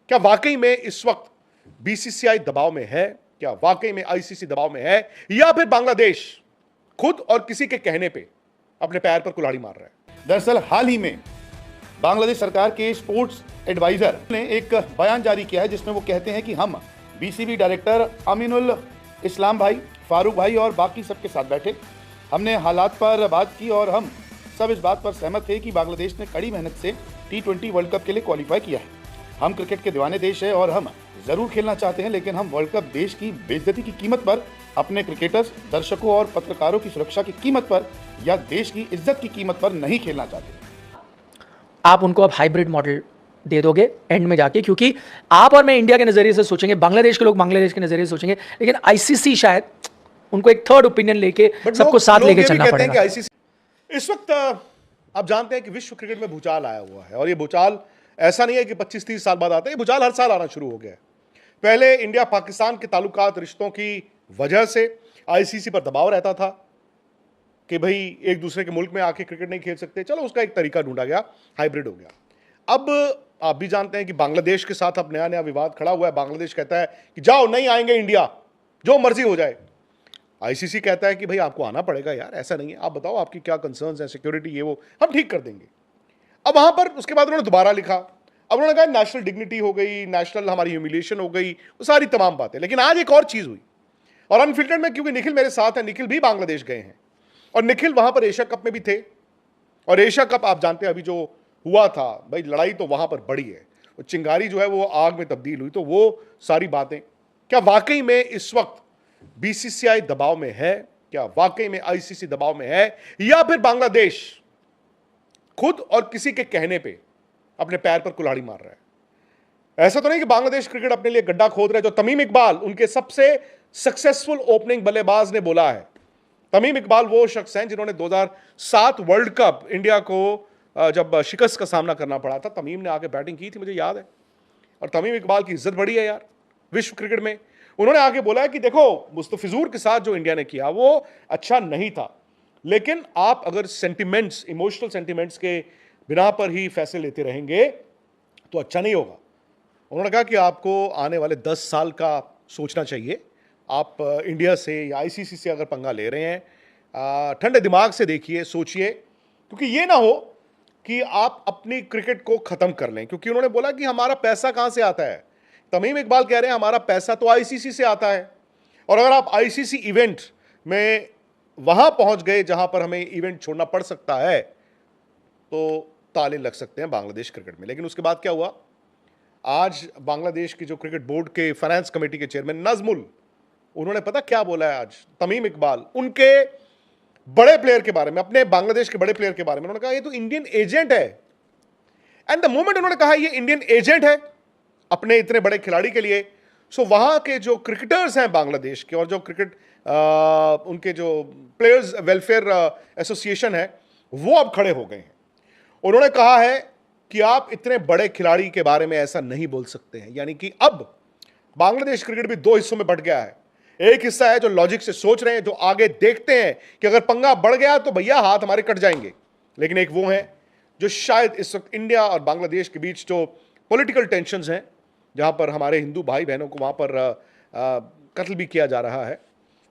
क्या वाकई में इस वक्त बीसीसीआई दबाव में है? क्या वाकई में आईसीसी दबाव में है, या फिर बांग्लादेश खुद और किसी के कहने पे अपने पैर पर कुल्हाड़ी मार रहा है? दरअसल हाल ही में बांग्लादेश सरकार के स्पोर्ट्स एडवाइजर ने एक बयान जारी किया है जिसमें वो कहते हैं कि हम बीसीबी डायरेक्टर अमीनुल इस्लाम भाई, फारूक भाई और बाकी सबके साथ बैठे, हमने हालात पर बात की और हम सब इस बात पर सहमत थे कि बांग्लादेश ने कड़ी मेहनत से T20 वर्ल्ड कप के लिए क्वालिफाई किया है। हम क्रिकेट के दीवाने देश है और हम जरूर खेलना चाहते हैं, लेकिन हम वर्ल्ड कप देश की बेइज्जती की कीमत पर, अपने क्रिकेटर्स, दर्शकों और पत्रकारों की सुरक्षा की कीमत पर या देश की इज्जत की कीमत पर नहीं खेलना चाहते। आप उनको अब हाइब्रिड मॉडल दे दोगे एंड में जाके, क्योंकि आप और मैं इंडिया के नजरिए से सोचेंगे, बांग्लादेश के लोग बांग्लादेश के नजरिए से सोचेंगे, लेकिन आईसीसी शायद उनको एक थर्ड ओपिनियन लेके सबको साथ लेके चलना पड़ेगा। इस वक्त आप जानते हैं कि विश्व क्रिकेट में भूचाल आया हुआ है, और ये भूचाल ऐसा नहीं है कि 25-30 साल बाद आता है, ये भूचाल हर साल आना शुरू हो गया है। पहले इंडिया पाकिस्तान के ताल्लुकात, रिश्तों की वजह से आईसीसी पर दबाव रहता था कि भाई एक दूसरे के मुल्क में आके क्रिकेट नहीं खेल सकते, चलो उसका एक तरीका ढूंढा गया, हाइब्रिड हो गया। अब आप भी जानते हैं कि बांग्लादेश के साथ अब नया नया विवाद खड़ा हुआ है। बांग्लादेश कहता है कि जाओ, नहीं आएंगे इंडिया, जो मर्जी हो जाए। आईसीसी कहता है कि भाई आपको आना पड़ेगा यार, ऐसा नहीं है, आप बताओ आपकी क्या कंसर्न्स हैं, सिक्योरिटी ये वो, हम ठीक कर देंगे। अब वहां पर उसके बाद उन्होंने दोबारा लिखा, अब उन्होंने कहा नेशनल डिग्निटी हो गई, नेशनल हमारी ह्यूमिलिएशन हो गई, वो सारी तमाम बातें। लेकिन आज एक और चीज हुई, और अनफिल्टर्ड में क्योंकि निखिल मेरे साथ है, निखिल भी बांग्लादेश गए हैं और निखिल वहां पर एशिया कप में भी थे, और एशिया कप आप जानते हैं अभी जो हुआ था, भाई लड़ाई तो वहां पर बड़ी है, और चिंगारी जो है वो आग में तब्दील हुई। तो वो सारी बातें, क्या वाकई में इस वक्त बीसीसीआई दबाव में है? क्या वाकई में आईसीसी दबाव में है, या फिर बांग्लादेश खुद और किसी के कहने पे अपने पैर पर कुल्हाड़ी मार रहा है? ऐसा तो नहीं कि बांग्लादेश क्रिकेट अपने लिए गड्ढा खोद रहा है। जो तमीम इकबाल, उनके सबसे सक्सेसफुल ओपनिंग बल्लेबाज, ने बोला है, तमीम इकबाल वो शख्स हैं जिन्होंने 2007 वर्ल्ड कप इंडिया को जब शिकस्त का सामना करना पड़ा था, तमीम ने आके बैटिंग की थी, मुझे याद है। और तमीम इकबाल की इज्जत बड़ी है यार विश्व क्रिकेट में। उन्होंने आके बोला है कि देखो, मुस्तफिजुर के साथ जो इंडिया ने किया वो अच्छा नहीं था, लेकिन आप अगर सेंटिमेंट्स, इमोशनल सेंटिमेंट्स के बिना पर ही फैसले लेते रहेंगे तो अच्छा नहीं होगा। उन्होंने कहा कि आपको आने वाले 10 साल का सोचना चाहिए। आप इंडिया से या आईसीसी से अगर पंगा ले रहे हैं, ठंडे दिमाग से देखिए, सोचिए, क्योंकि ये ना हो कि आप अपनी क्रिकेट को खत्म कर लें। क्योंकि उन्होंने बोला कि हमारा पैसा कहां से आता है, तमीम इकबाल कह रहे हैं हमारा पैसा तो आईसीसी से आता है, और अगर आप आईसीसी इवेंट में वहां पहुंच गए जहां पर हमें इवेंट छोड़ना पड़ सकता है, तो ताले लग सकते हैं बांग्लादेश क्रिकेट में। लेकिन उसके बाद क्या हुआ, आज बांग्लादेश की जो क्रिकेट बोर्ड के फाइनेंस कमेटी के चेयरमैन नजमुल, उन्होंने पता क्या बोला है आज, तमीम इकबाल उनके बड़े प्लेयर के बारे में, अपने बांग्लादेश के बड़े प्लेयर के बारे में, उन्होंने कहा ये तो इंडियन एजेंट है। एंड द मोमेंट उन्होंने कहा ये इंडियन एजेंट है अपने इतने बड़े खिलाड़ी के लिए, सो वहां के जो क्रिकेटर्स हैं बांग्लादेश के, और जो क्रिकेट उनके जो प्लेयर्स वेलफेयर एसोसिएशन है, वो अब खड़े हो गए हैं। उन्होंने कहा है कि आप इतने बड़े खिलाड़ी के बारे में ऐसा नहीं बोल सकते हैं। यानी कि अब बांग्लादेश क्रिकेट भी दो हिस्सों में बंट गया है। एक हिस्सा है जो लॉजिक से सोच रहे हैं, जो आगे देखते हैं कि अगर पंगा बढ़ गया तो भैया हाथ हमारे कट जाएंगे। लेकिन एक वो है जो शायद इस वक्त इंडिया और बांग्लादेश के बीच जो पॉलिटिकल टेंशंस हैं, जहां पर हमारे हिंदू भाई बहनों को वहां पर कत्ल भी किया जा रहा है,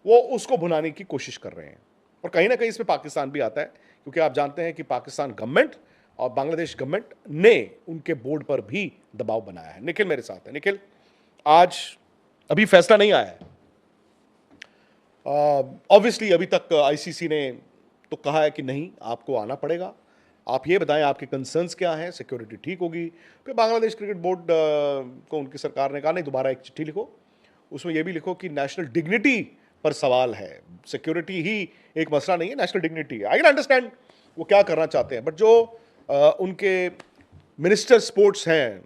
वो उसको भुनाने की कोशिश कर रहे हैं। और कहीं ना कहीं इसमें पाकिस्तान भी आता है, क्योंकि आप जानते हैं कि पाकिस्तान गवर्नमेंट और बांग्लादेश गवर्नमेंट ने उनके बोर्ड पर भी दबाव बनाया है। निखिल मेरे साथ है। निखिल, आज अभी फैसला नहीं आया है, ऑब्वियसली अभी तक आईसीसी ने तो कहा है कि नहीं, आपको आना पड़ेगा। आप ये बताएं आपके कंसर्न्स क्या हैं, सिक्योरिटी ठीक होगी? फिर बांग्लादेश क्रिकेट बोर्ड को उनकी सरकार ने कहा नहीं, दोबारा एक चिट्ठी लिखो, उसमें यह भी लिखो कि नेशनल डिग्निटी पर सवाल है, सिक्योरिटी ही एक मसला नहीं है, नेशनल डिग्निटी है। आई कैन अंडरस्टैंड वो क्या करना चाहते हैं, बट जो उनके मिनिस्टर स्पोर्ट्स हैं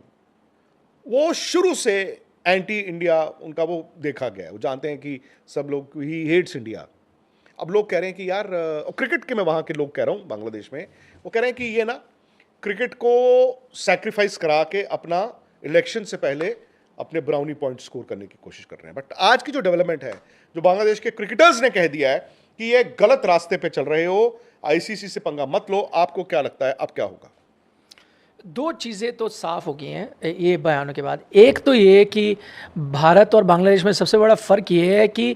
वो शुरू से एंटी इंडिया उनका वो देखा गया है। वो जानते हैं कि सब लोग ही हेट्स इंडिया। अब लोग कह रहे हैं कि यार, क्रिकेट के मैं वहाँ के लोग कह रहा हूँ बांग्लादेश में, वो कह रहे हैं कि ये ना क्रिकेट को सैक्रिफाइस करा के अपना इलेक्शन से पहले अपने ब्राउनी पॉइंट स्कोर करने की कोशिश कर रहे हैं। बट आज की जो डेवलपमेंट है, जो बांग्लादेश के क्रिकेटर्स ने कह दिया है कि ये गलत रास्ते पे चल रहे हो, आईसीसी से पंगा मत लो, आपको क्या लगता है अब क्या होगा? दो चीज़ें तो साफ हो गई हैं ये बयानों के बाद। एक तो ये कि भारत और बांग्लादेश में सबसे बड़ा फ़र्क ये है कि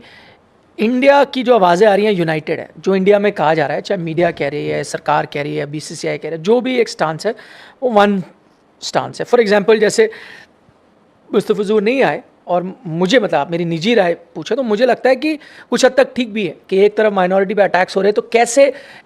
इंडिया की जो आवाज़ें आ रही हैं यूनाइटेड है। जो इंडिया में कहा जा रहा है, चाहे मीडिया कह रही है, सरकार कह रही है, बीसीसीआई कह रही है, जो भी एक स्टांस है वो वन स्टांस है। फॉर एग्जांपल जैसे मुस्तफिजुर नहीं आए, और मुझे मतलब आप मेरी निजी राय पूछे तो मुझे लगता है कि कुछ हद तक ठीक भी है कि एक तरफ माइनॉरिटी पे अटैक्स हो रहे हैं, तो कैसे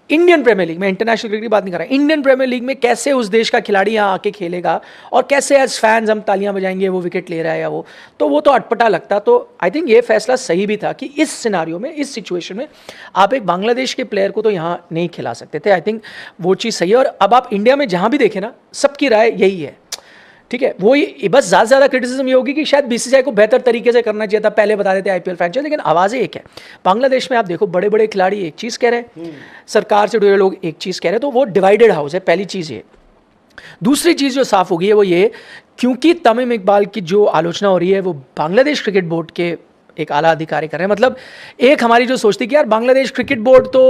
इंडियन प्रीमियर लीग में, इंटरनेशनल क्रिकेट की बात नहीं कर रहा, इंडियन प्रीमियर लीग में कैसे उस देश का खिलाड़ी यहाँ आके खेलेगा, और कैसे एज फैंस हम तालियां बजाएंगे वो विकेट ले रहा है या वो तो अटपटा लगता। तो आई थिंक ये फैसला सही भी था कि इस सिनारियो में, इस सिचुएशन में आप एक बांग्लादेश के प्लेयर को तो यहाँ नहीं खिला सकते थे। आई थिंक वो चीज़ सही है। और अब आप इंडिया में जहाँ भी देखें ना, सबकी राय यही है, ठीक है। वो बस ज़्यादा क्रिटिसिज्म ये होगी कि शायद बीसीसीआई को बेहतर तरीके से करना चाहिए था, पहले बता देते आईपीएल फ्रेंचाइज, लेकिन आवाज़ें एक है। बांग्लादेश में आप देखो बड़े बड़े खिलाड़ी एक चीज़ कह रहे हैं, सरकार से जुड़े लोग एक चीज़ कह रहे हैं, तो वो डिवाइडेड हाउस है, पहली चीज़ ये। दूसरी चीज़ जो साफ हो गई है वो ये, क्योंकि तमीम इकबाल की जो आलोचना हो रही है वो बांग्लादेश क्रिकेट बोर्ड के एक आला अधिकारी कर रहे हैं। मतलब एक हमारी जो सोचती कि यार बांग्लादेश क्रिकेट बोर्ड तो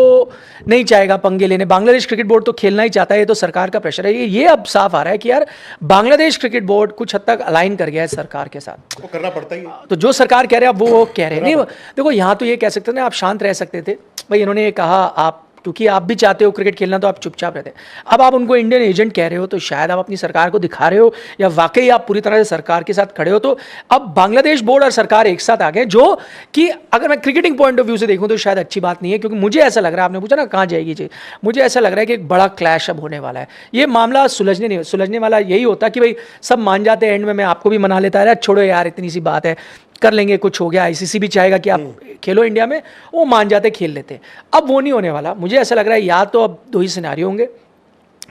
नहीं चाहेगा पंगे लेने, बांग्लादेश क्रिकेट बोर्ड तो खेलना ही चाहता है, ये तो सरकार का प्रेशर है, ये अब साफ आ रहा है कि यार बांग्लादेश क्रिकेट बोर्ड कुछ हद तक अलाइन कर गया है सरकार के साथ। वो करना पड़ता ही है। तो जो सरकार कह रहे हैं अब वो कह रहे हैं। नहीं देखो, यहाँ तो ये कह सकते थे ना, आप शांत रह सकते थे भाई, इन्होंने ये कहा, आप क्योंकि आप भी चाहते हो क्रिकेट खेलना तो आप चुपचाप रहते हैं। अब आप उनको इंडियन एजेंट कह रहे हो, तो शायद आप अपनी सरकार को दिखा रहे हो या वाकई आप पूरी तरह से सरकार के साथ खड़े हो। तो अब बांग्लादेश बोर्ड और सरकार एक साथ आ गए, जो कि अगर मैं क्रिकेटिंग पॉइंट ऑफ व्यू से देखूं तो शायद अच्छी बात नहीं है, क्योंकि मुझे ऐसा लग रहा है, आपने पूछा ना कहाँ जाएगी जी, मुझे ऐसा लग रहा है कि एक बड़ा क्लैश अब होने वाला है। ये मामला सुलझने वाला यही होता कि भाई सब मान जाते हैं, एंड में मैं आपको भी मना लेता है, छोड़ो यार इतनी सी बात है, कर लेंगे, कुछ हो गया, आईसीसी भी चाहेगा कि आप खेलो इंडिया में, वो मान जाते, खेल लेते। अब वो नहीं होने वाला। मुझे ऐसा लग रहा है या तो अब दो ही सिनारियो होंगे,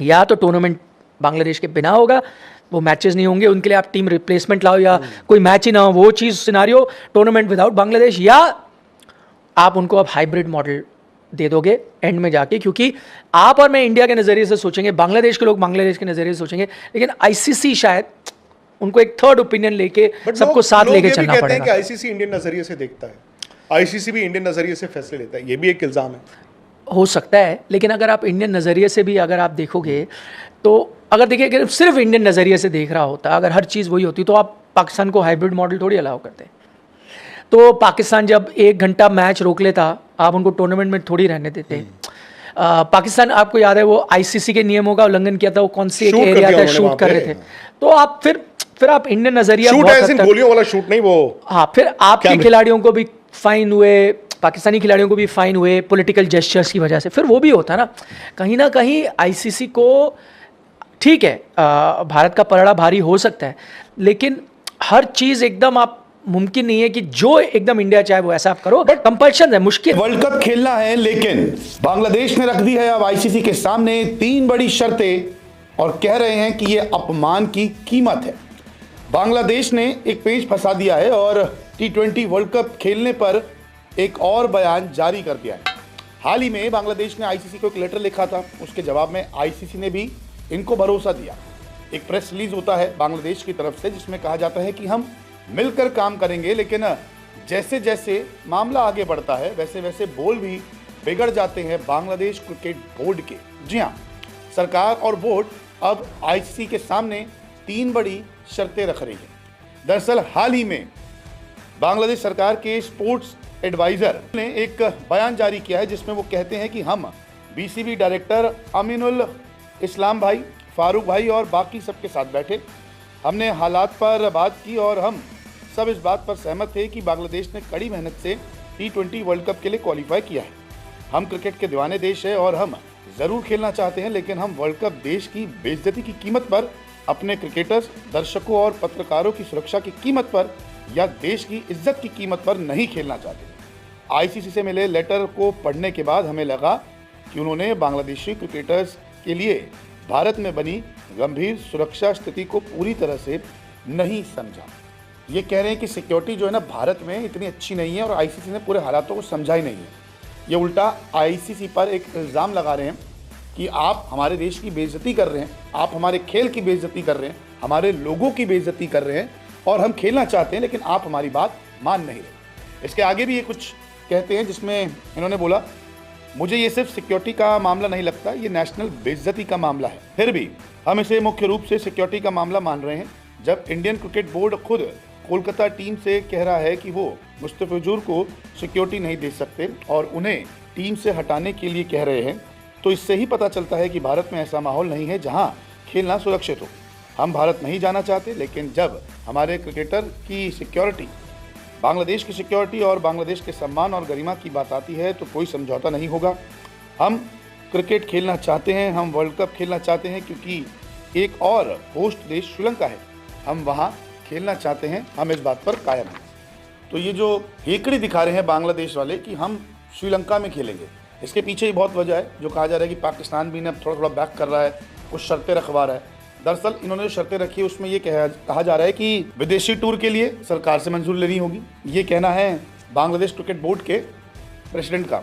या तो टूर्नामेंट बांग्लादेश के बिना होगा, वो मैचेस नहीं होंगे, उनके लिए आप टीम रिप्लेसमेंट लाओ या कोई मैच ही ना हो, वो चीज़ सिनारियो टूर्नामेंट विदाउट बांग्लादेश, या आप उनको अब हाइब्रिड मॉडल दे दोगे एंड में जाके, क्योंकि आप और मैं इंडिया के नज़रिए से सोचेंगे, बांग्लादेश के लोग बांग्लादेश के नज़रिए से सोचेंगे, लेकिन आईसीसी शायद उनको एक थर्ड ओपिनियन लेके सबको साथ लेके चलना पड़ेगा। कहते हैं कि आईसीसी इंडियन नजरिए से देखता है, आईसीसी भी इंडियन नजरिए से फैसले लेता है, ये भी एक इल्जाम है। हो सकता है, लेकिन अगर आप इंडियन नज़रिए से भी अगर आप देखोगे तो, अगर देखिए अगर सिर्फ इंडियन नज़रिए से देख रहा होता, अगर हर चीज़ वही होती, तो आप पाकिस्तान को हाइब्रिड मॉडल थोड़ी अलाउ करते। तो पाकिस्तान जब 1 घंटा मैच रोक लेता, आप उनको टूर्नामेंट में थोड़ी रहने देते। पाकिस्तान, आपको याद है वो आईसीसी के नियमों का उल्लंघन किया था, वो कौन से एरिया था शूट कर रहे थे, तो आप फिर आप इंडियन नजरिया गोलियों वाला शूट नहीं, वो हाँ, फिर आपके खिलाड़ियों को भी फाइन हुए, पाकिस्तानी खिलाड़ियों को भी फाइन हुए पॉलिटिकल जेस्चर्स की वजह से। फिर वो भी होता ना कहीं आईसीसी को, ठीक है भारत का पलड़ा भारी हो सकता है, लेकिन हर चीज़ एकदम आप मुमकिन नहीं है कि जो एकदम इंडिया चाहे वो ऐसा आप करो, बट कंपल्शन है, मुश्किल। वर्ल्ड कप खेलना है, लेकिन बांग्लादेश ने रख दी है अब आईसीसी के सामने 3 बड़ी शर्तें, और कह रहे हैं कि यह अपमान की कीमत है। बांग्लादेश ने एक पेच फंसा दिया है और T20 वर्ल्ड कप खेलने पर एक और बयान जारी कर दिया है। हाल ही में बांग्लादेश ने आईसीसी को एक लेटर लिखा था, उसके जवाब में आईसीसी ने भी इनको भरोसा दिया। एक प्रेस रिलीज होता है बांग्लादेश की तरफ से, जिसमें कहा जाता है कि हम मिलकर काम करेंगे, लेकिन जैसे जैसे मामला आगे बढ़ता है वैसे वैसे बोल भी बिगड़ जाते हैं बांग्लादेश क्रिकेट बोर्ड के। जी हाँ, सरकार और बोर्ड अब आईसीसी के सामने 3 बड़ी शर्तें रख रही है। दरअसल हाल ही में बांग्लादेश सरकार के स्पोर्ट्स एडवाइजर ने एक बयान जारी किया है, जिसमें वो कहते हैं कि हम बीसीबी डायरेक्टर अमीनुल इस्लाम भाई, फारूक भाई और बाकी सबके साथ बैठे, हमने हालात पर बात की और हम सब इस बात पर सहमत थे कि बांग्लादेश ने कड़ी मेहनत से T20 वर्ल्ड कप के लिए क्वालिफाई किया है। हम क्रिकेट के दीवाने देश है और हम ज़रूर खेलना चाहते हैं, लेकिन हम वर्ल्ड कप देश की बेइज्जती की कीमत पर, अपने क्रिकेटर्स, दर्शकों और पत्रकारों की सुरक्षा की कीमत पर या देश की इज्जत की कीमत पर नहीं खेलना चाहते। आईसीसी से मिले लेटर को पढ़ने के बाद हमें लगा कि उन्होंने बांग्लादेशी क्रिकेटर्स के लिए भारत में बनी गंभीर सुरक्षा स्थिति को पूरी तरह से नहीं समझा। ये कह रहे हैं कि सिक्योरिटी जो है ना भारत में इतनी अच्छी नहीं है और आईसीसी ने पूरे हालातों को समझा ही नहीं है। ये उल्टा आईसीसी पर एक इल्ज़ाम लगा रहे हैं कि आप हमारे देश की बेइज्जती कर रहे हैं, आप हमारे खेल की बेइज्जती कर रहे हैं, हमारे लोगों की बेइज्जती कर रहे हैं, और हम खेलना चाहते हैं लेकिन आप हमारी बात मान नहीं रहे। इसके आगे भी ये कुछ कहते हैं, जिसमें इन्होंने बोला, मुझे ये सिर्फ सिक्योरिटी का मामला नहीं लगता, ये नेशनल बेइज्जती का मामला है। फिर भी हम इसे मुख्य रूप से सिक्योरिटी का मामला मान रहे हैं। जब इंडियन क्रिकेट बोर्ड खुद कोलकाता टीम से कह रहा है कि वो मुस्तफिजुर को सिक्योरिटी नहीं दे सकते और उन्हें टीम से हटाने के लिए कह रहे हैं, तो इससे ही पता चलता है कि भारत में ऐसा माहौल नहीं है जहां खेलना सुरक्षित हो। हम भारत नहीं जाना चाहते, लेकिन जब हमारे क्रिकेटर की सिक्योरिटी, बांग्लादेश की सिक्योरिटी और बांग्लादेश के सम्मान और गरिमा की बात आती है तो कोई समझौता नहीं होगा। हम क्रिकेट खेलना चाहते हैं, हम वर्ल्ड कप खेलना चाहते हैं, क्योंकि एक और होस्ट देश श्रीलंका है, हम वहाँ खेलना चाहते हैं, हम इस बात पर कायम हैं। तो ये जो हेकड़ी दिखा रहे हैं बांग्लादेश वाले कि हम श्रीलंका में खेलेंगे, इसके पीछे ही बहुत वजह है। जो कहा जा रहा है कि पाकिस्तान भी अब थोड़ा थोड़ा बैक कर रहा है, कुछ शर्तें रखवा रहा है। दरअसल इन्होंने जो शर्तें रखी है उसमें ये कहा जा रहा है कि विदेशी टूर के लिए सरकार से मंजूरी लेनी होगी, ये कहना है बांग्लादेश क्रिकेट बोर्ड के प्रेसिडेंट का।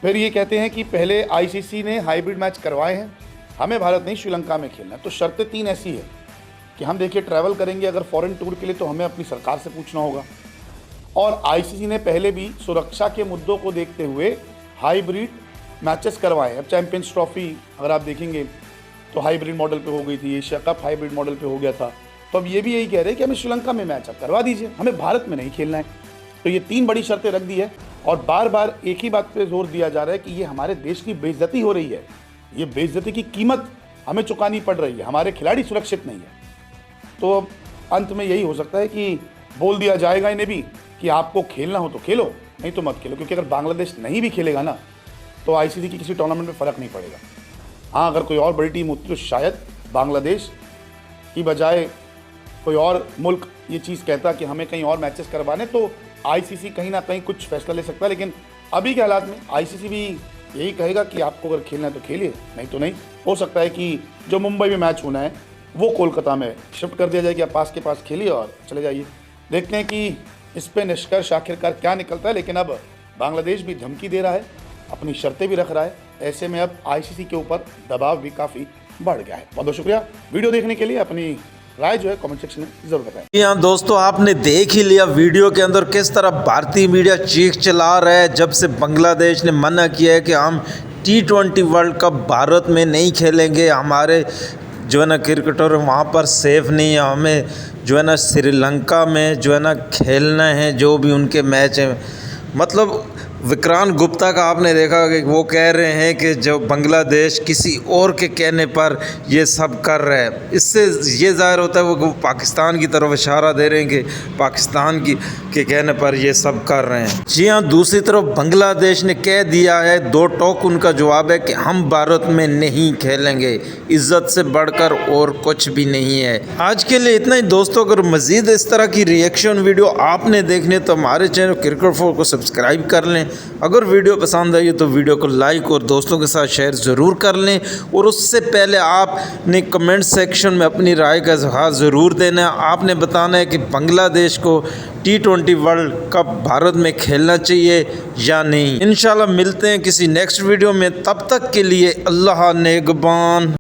फिर ये कहते हैं कि पहले आईसीसी ने हाइब्रिड मैच करवाए हैं, हमें भारत नहीं श्रीलंका में खेलना है। तो शर्तें 3 ऐसी है कि हम देखिए ट्रैवल करेंगे अगर फॉरेन टूर के लिए तो हमें अपनी सरकार से पूछना होगा, और आईसीसी ने पहले भी सुरक्षा के मुद्दों को देखते हुए हाइब्रिड मैचेस करवाए। अब चैंपियंस ट्रॉफी अगर आप देखेंगे तो हाइब्रिड मॉडल पे हो गई थी, एशिया कप हाइब्रिड मॉडल पे हो गया था। तो अब ये भी यही कह रहे हैं कि हमें श्रीलंका में मैच आप करवा दीजिए, हमें भारत में नहीं खेलना है। तो ये 3 बड़ी शर्तें रख दी है और बार बार एक ही बात पे जोर दिया जा रहा है कि ये हमारे देश की बेइज्जती हो रही है, ये बेइज्जती की कीमत हमें चुकानी पड़ रही है, हमारे खिलाड़ी सुरक्षित नहीं है। तो अब अंत में यही हो सकता है कि बोल दिया जाएगा इन्हें भी कि आपको खेलना हो तो खेलो, नहीं तो मत खेलो, क्योंकि अगर बांग्लादेश नहीं भी खेलेगा ना तो आईसीसी की किसी टूर्नामेंट में फ़र्क नहीं पड़ेगा। हाँ, अगर कोई और बड़ी टीम होती तो शायद बांग्लादेश की बजाय कोई और मुल्क ये चीज़ कहता कि हमें कहीं और मैचेस करवाने, तो आईसीसी कहीं ना कहीं कुछ फैसला ले सकता है। लेकिन अभी के हालात में आईसीसी भी यही कहेगा कि आपको अगर खेलना है तो खेलिए, नहीं तो नहीं। हो सकता है कि जो मुंबई में मैच होना है वो कोलकाता में शिफ्ट कर दिया जाए कि आप पास के पास खेलिए और चले जाइए। देखते हैं कि इस पर निष्कर्ष आखिरकार क्या निकलता है। लेकिन अब बांग्लादेश भी धमकी दे रहा है, अपनी शर्तें भी रख रहा है, ऐसे में अब आईसीसी के ऊपर दबाव भी काफ़ी बढ़ गया है। बहुत बहुत शुक्रिया वीडियो देखने के लिए। अपनी राय जो है कमेंट सेक्शन में जरूर बताएं। यहाँ दोस्तों आपने देख ही लिया वीडियो के अंदर किस तरह भारतीय मीडिया चीख चिल्ला रहा है जब से बांग्लादेश ने मना किया है कि हम T20 वर्ल्ड कप भारत में नहीं खेलेंगे, हमारे जो है ना क्रिकेटर वहाँ पर सेफ नहीं है, हमें जो है ना श्रीलंका में जो है ना खेलना है जो भी उनके मैच हैं। मतलब विक्रांत गुप्ता का आपने देखा कि वो कह रहे हैं कि जो बांग्लादेश किसी और के कहने पर ये सब कर रहा है, इससे ये ज़ाहिर होता है वो पाकिस्तान की तरफ इशारा दे रहे हैं कि पाकिस्तान के कहने पर ये सब कर रहे हैं। जी हाँ, दूसरी तरफ बांग्लादेश ने कह दिया है, 2 टोक उनका जवाब है कि हम भारत में नहीं खेलेंगे, इज़्ज़त से बढ़कर और कुछ भी नहीं है। आज के लिए इतना ही दोस्तों। अगर मज़ीद इस तरह की रिएक्शन वीडियो आपने देखने तो हमारे चैनल क्रिकेट 4 को सब्सक्राइब कर लें। अगर वीडियो पसंद आई तो वीडियो को लाइक और दोस्तों के साथ शेयर ज़रूर कर लें, और उससे पहले आपने कमेंट सेक्शन में अपनी राय का इज़हार ज़रूर देना है। आपने बताना है कि बांग्लादेश को T20 वर्ल्ड कप भारत में खेलना चाहिए या नहीं। इंशाल्लाह मिलते हैं किसी नेक्स्ट वीडियो में, तब तक के लिए अल्लाह नेगबान।